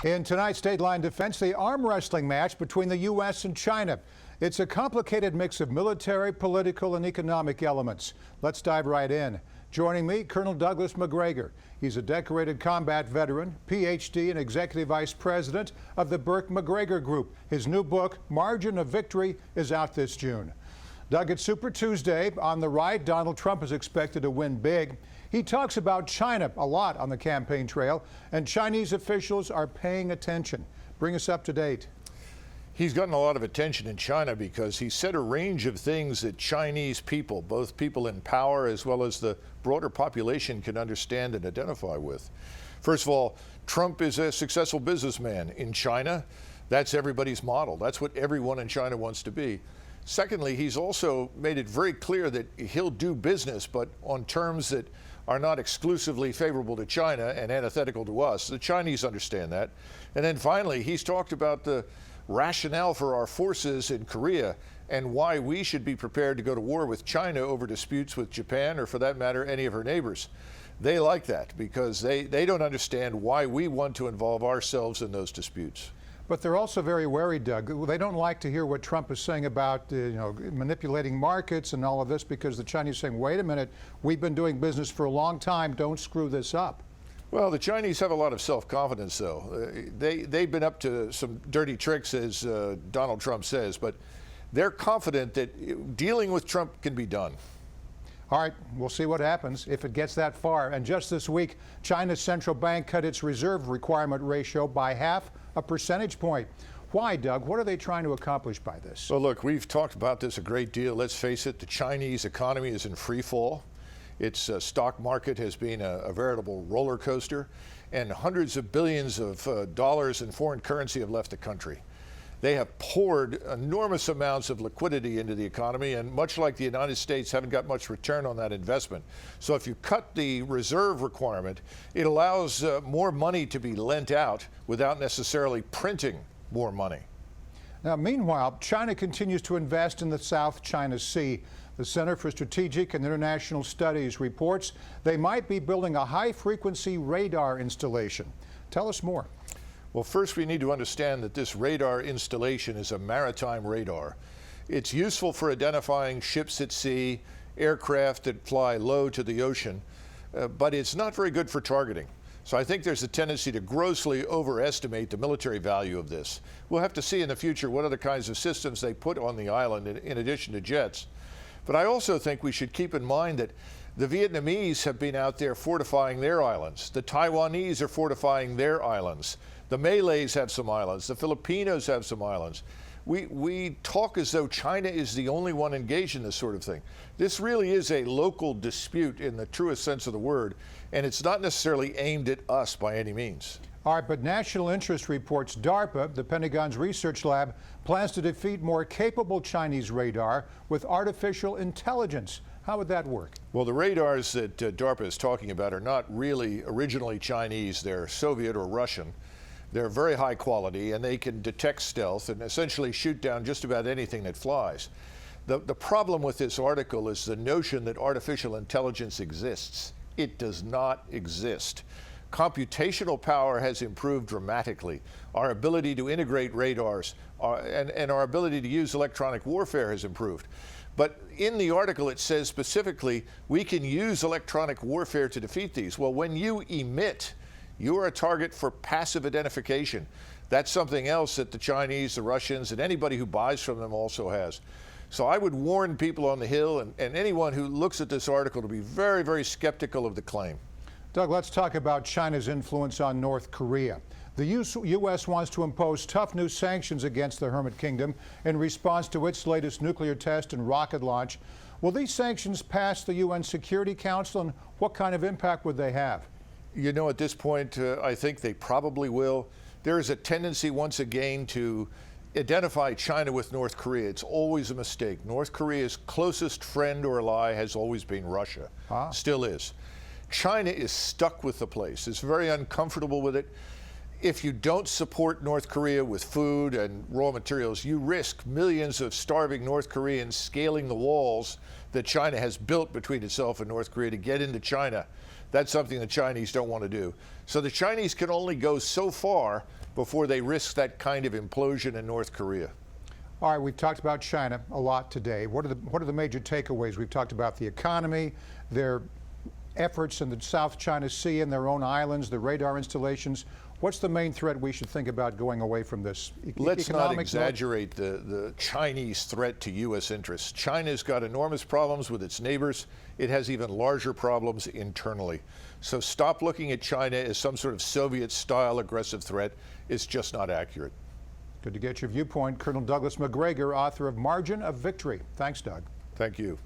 In tonight's Dateline Defense, the arm wrestling match between the U.S. and China. It's a complicated mix of military, political, and economic elements. Let's dive right in. Joining me, Colonel Douglas Macgregor. He's a decorated combat veteran, Ph.D. and Executive Vice President of the Burke-Macgregor Group. His new book, Margin of Victory, is out this June. Doug, it's Super Tuesday. On the right, Donald Trump is expected to win big. He talks about China a lot on the campaign trail, and Chinese officials are paying attention. Bring us up to date. He's gotten a lot of attention in China because he said a range of things that Chinese people, both people in power as well as the broader population, can understand and identify with. First of all, Trump is a successful businessman in China. That's everybody's model. That's what everyone in China wants to be. Secondly, he's also made it very clear that he'll do business, but on terms that are not exclusively favorable to China and antithetical to us. The Chinese understand that. And then finally, he's talked about the rationale for our forces in Korea and why we should be prepared to go to war with China over disputes with Japan, or for that matter, any of her neighbors. They like that because they don't understand why we want to involve ourselves in those disputes. But they're also very wary, Doug. They don't like to hear what Trump is saying about manipulating markets and all of this, because the Chinese are saying, wait a minute, we've been doing business for a long time, don't screw this up. Well, the Chinese have a lot of self-confidence, though. They've been up to some dirty tricks, as Donald Trump says, but they're confident that dealing with Trump can be done. All right, we'll see what happens if it gets that far. And just this week, China's central bank cut its reserve requirement ratio by half a percentage point. Why, Doug? What are they trying to accomplish by this? Well, look, we've talked about this a great deal. Let's face it, the Chinese economy is in free fall. Its stock market has been a veritable roller coaster, and hundreds of billions of dollars in foreign currency have left the country. They have poured enormous amounts of liquidity into the economy, and much like the United States, haven't got much return on that investment. So if you cut the reserve requirement, it allows more money to be lent out without necessarily printing more money. Now, meanwhile, China continues to invest in the South China Sea. The Center for Strategic and International Studies reports they might be building a high-frequency radar installation. Tell us more. Well, first we need to understand that this radar installation is a maritime radar. It's useful for identifying ships at sea, aircraft that fly low to the ocean, but it's not very good for targeting. So I think there's a tendency to grossly overestimate the military value of this. We'll have to see in the future what other kinds of systems they put on the island in addition to jets. But I also think we should keep in mind that the Vietnamese have been out there fortifying their islands. The Taiwanese are fortifying their islands. The Malays have some islands. The Filipinos have some islands. We talk as though China is the only one engaged in this sort of thing. This really is a local dispute in the truest sense of the word, and it's not necessarily aimed at us by any means. All right, but National Interest reports DARPA, the Pentagon's research lab, plans to defeat more capable Chinese radar with artificial intelligence. How would that work? Well, the radars that DARPA is talking about are not really originally Chinese. They're Soviet or Russian. They're very high quality, and they can detect stealth and essentially shoot down just about anything that flies. The problem with this article is the notion that artificial intelligence exists. It does not exist. Computational power has improved dramatically. Our ability to integrate radars and our ability to use electronic warfare has improved. But in the article it says specifically we can use electronic warfare to defeat these. Well, when you emit, you are a target for passive identification. That's something else that the Chinese, the Russians, and anybody who buys from them also has. So I would warn people on the Hill and anyone who looks at this article to be very, very skeptical of the claim. Doug, let's talk about China's influence on North Korea. The U.S. wants to impose tough new sanctions against the Hermit Kingdom in response to its latest nuclear test and rocket launch. Will these sanctions pass the UN Security Council, and what kind of impact would they have? You know, at this point, I think they probably will. There is a tendency, once again, to identify China with North Korea. It's always a mistake. North Korea's closest friend or ally has always been Russia. Still is. China is stuck with the place. It's very uncomfortable with it. If you don't support North Korea with food and raw materials, you risk millions of starving North Koreans scaling the walls that China has built between itself and North Korea to get into China. That's something the Chinese don't want to do. So the Chinese can only go so far before they risk that kind of implosion in North Korea. All right, we've talked about China a lot today. What are the major takeaways? We've talked about the economy, their efforts in the South China Sea and their own islands, the radar installations. What's the main threat we should think about going away from this? Let's not exaggerate the Chinese threat to U.S. interests. China's got enormous problems with its neighbors. It has even larger problems internally. So stop looking at China as some sort of Soviet-style aggressive threat. It's just not accurate. Good to get your viewpoint. Colonel Douglas Macgregor, author of Margin of Victory. Thanks, Doug. Thank you.